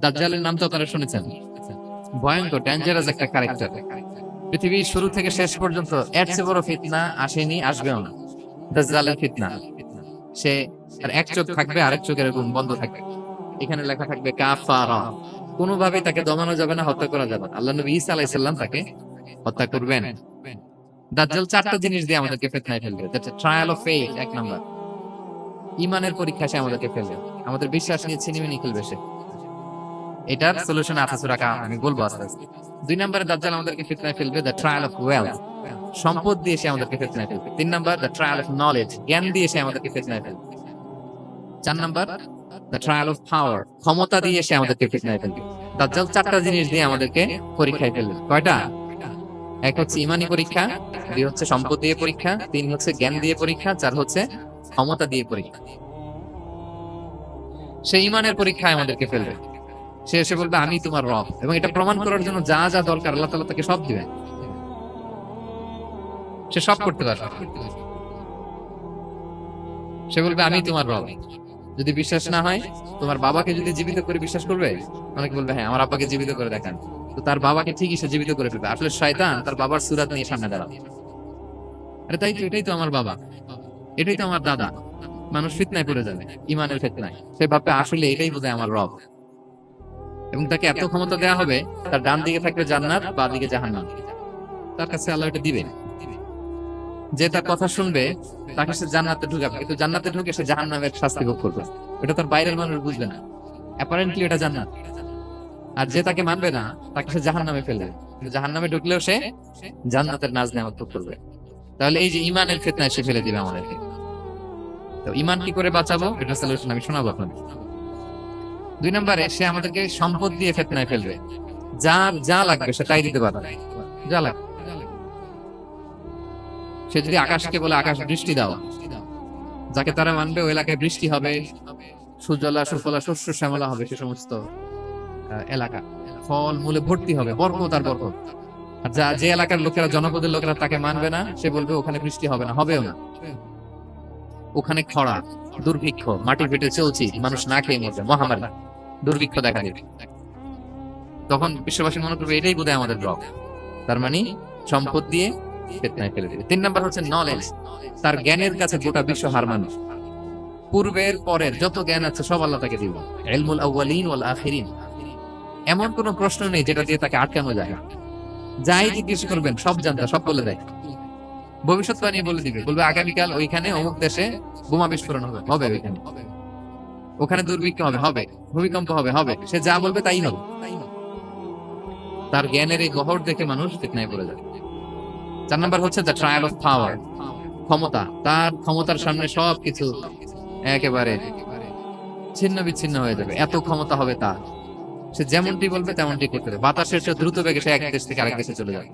দাজ্জালের নাম তো আপনারা শুনেছেন। ভয়ঙ্কর ডেঞ্জারাস একটা ক্যারেক্টার। পৃথিবীর শুরু থেকে শেষ পর্যন্ত এর চেয়ে বড় ফিতনা আসেনি, আসবেও না। দাজ্জালের ফিতনা। সে আর এক চোখ থাকবে, আরেক চোখ এরকম বন্ধ থাকবে, এখানে লেখা থাকবে কাফারা। কোনোভাবেই তাকে দমানো যাবে না, হত্যা করা যাবে না। আল্লাহ নবী ঈসা আলাইহিস সালাম তাকে হত্যা করবেন। দাজ্জাল চারটা জিনিস দিয়ে আমাদেরকে ফিতনায় ফেলবে। That's trial of faith. এক নাম্বার, ঈমানের পরীক্ষা সে আমাদেরকে ফেলবে। আমাদের বিশ্বাস নিয়ে ছিনিমিনি খেলবে সে। এটার সলিউশন আছে সূরা কাহফ, আমি বলবো আস্তে আস্তে। দুই নম্বরে দাজ্জাল আমাদেরকে ফিতনায় ফেলবে দ্য ট্রায়াল অফ ওয়েলথ। সম্পদ দিয়ে সে আমাদেরকে ফিতনায় ফেলবে। তিন number the trial of knowledge. জ্ঞান দিয়ে সে আমাদেরকে ফিতনায় ফেলবে। চার number the trial of power. ক্ষমতা দিয়ে সে আমাদেরকে ফিতনায় ফেলবে। দাজ্জাল চারটা জিনিস দিয়ে আমাদেরকে পরীক্ষায় ফেলবে। কয়টা? এক হচ্ছে ইমানি পরীক্ষা, দুই হচ্ছে সম্পদ দিয়ে পরীক্ষা, তিন হচ্ছে জ্ঞান দিয়ে পরীক্ষা, চার হচ্ছে ক্ষমতা দিয়ে পরীক্ষা। সে ইমানের পরীক্ষায় আমাদেরকে ফেলবে। সে এসে বলবে আমি তোমার রব, এবং এটা প্রমাণ করার জন্য যা যা দরকার আল্লাহ তাআলা তাকে সব দিবেন। সে সব করতে পারবে। সে বলবে আমি তোমার রব। যদি বিশ্বাস না হয়, তোমার বাবাকে যদি জীবিত করে বিশ্বাস করবে, অনেকে বলবে হ্যাঁ আমার আব্বাকে জীবিত করে দেখান, তো তার বাবাকে ঠিকই সে জীবিত করে ফেলবে। আসলে শয়তান তার বাবার সুরাত নিয়ে সামনে দাঁড়াবে। আরে তাই তো, এটাই তো আমার বাবা, এটাই তো আমার দাদা। মানুষ ফিতনায় পড়ে যাবে, ইমানের ফিতনায়। সে ভাববে আসলে এটাই বোধহয় আমার রব, এবং তাকে এত ক্ষমতা দেওয়া হবে, তার ডান দিকে থাকবে জান্নাত, বাঁ দিকে জাহান্নাম। তার কাছে আল্লাহ এটা দিবেন। যে তার কথা শুনবে তাকে সে জান্নাতে ঢুকাবে, কিন্তু জান্নাতে ঢুকে সে জাহান্নামের শাস্তি ভোগ করবে। এটা তার বাইরের মানুষ বুঝবে না, অ্যাপারেন্টলি এটা জান্নাত। আর যে তাকে মানবে না, তাকে সে জাহান্নামে ফেলবে, কিন্তু জাহান্নামে ঢুকলেও সে জান্নাতের নাজ নেয়ামত ভোগ করবে। তাহলে এই যে ইমানের ফিতনায় সে ফেলে দিবে আমাদেরকে। তো ইমান কি করে বাঁচাবো, এটা সলিউশন আমি শোনাবো আপনাদের। দুই নম্বরে সে আমাদেরকে সম্পদ দিয়ে ফিতনায় ফেলবে। যার যা লাগবে সে তাই দিতে পারবে, যা লাগবে। সে যদি আকাশকে বলে আকাশ বৃষ্টি দাও, যাকে তারা মানবে ওই এলাকায় বৃষ্টি হবে, সুজলা সুফলা শস্য শ্যামলা হবে সে সমস্ত এলাকা, ফল মূলে ভর্তি হবে, বরকত আর বরকত। আর যে এলাকার লোকেরা, জনপদের লোকেরা তাকে মানবে না, সে বলবে ওখানে বৃষ্টি হবে না, হবেও না। ওখানে খরা, দুর্ভিক্ষ, মাটি ফেটে চলছি, মানুষ না খেয়ে মরবে, মহামারী, দুর্ভিক্ষ দেখা দেবে। তখন বিশ্ববাসী মনে করবে এটাই বোধহয় আমাদের রব। তার মানে সম্পদ দিয়ে ফিতনায় ফেলে দেবে। তিন নাম্বার হচ্ছে নলেজ। তার জ্ঞানের কাছে গোটা বিশ্ব হার মানুষ। পূর্বের পরের যত জ্ঞান আছে সব আল্লাহ তাকে দিবে। ইলমুল আউয়ালিন ওয়াল আখিরিন। এমন কোন প্রশ্ন নেই যেটা দিয়ে তাকে আটকানো যায়। যাই জিজ্ঞেস করবেন সব জানতা, সব বলে দেয়। ভবিষ্যৎবাণী বলে দিবে, বলবে আগামীকাল ওইখানে অমুক দেশে বোমা বিস্ফোরণ হবে, হবে ওইখানে, ওখানে দুর্ভিক্ষ হবে, হবে, ভূমিকম্প হবে, হবে। সে যা বলবে তাই হবে। তার জ্ঞানের এই গহর দেখে মানুষ ফিতনায় পড়ে যায়। চার নাম্বার হচ্ছে দ্য ট্রায়াল অফ পাওয়ার। ক্ষমতা। তার ক্ষমতার সামনে সবকিছু একেবারে ছিন্ন বিচ্ছিন্ন হয়ে যাবে, এত ক্ষমতা হবে তার। সে যেমনটি বলবে তেমনটি করতে হবে। বাতাসের চেয়ে দ্রুত বেগে সে এক দেশ থেকে আরেক দেশে চলে যাবে।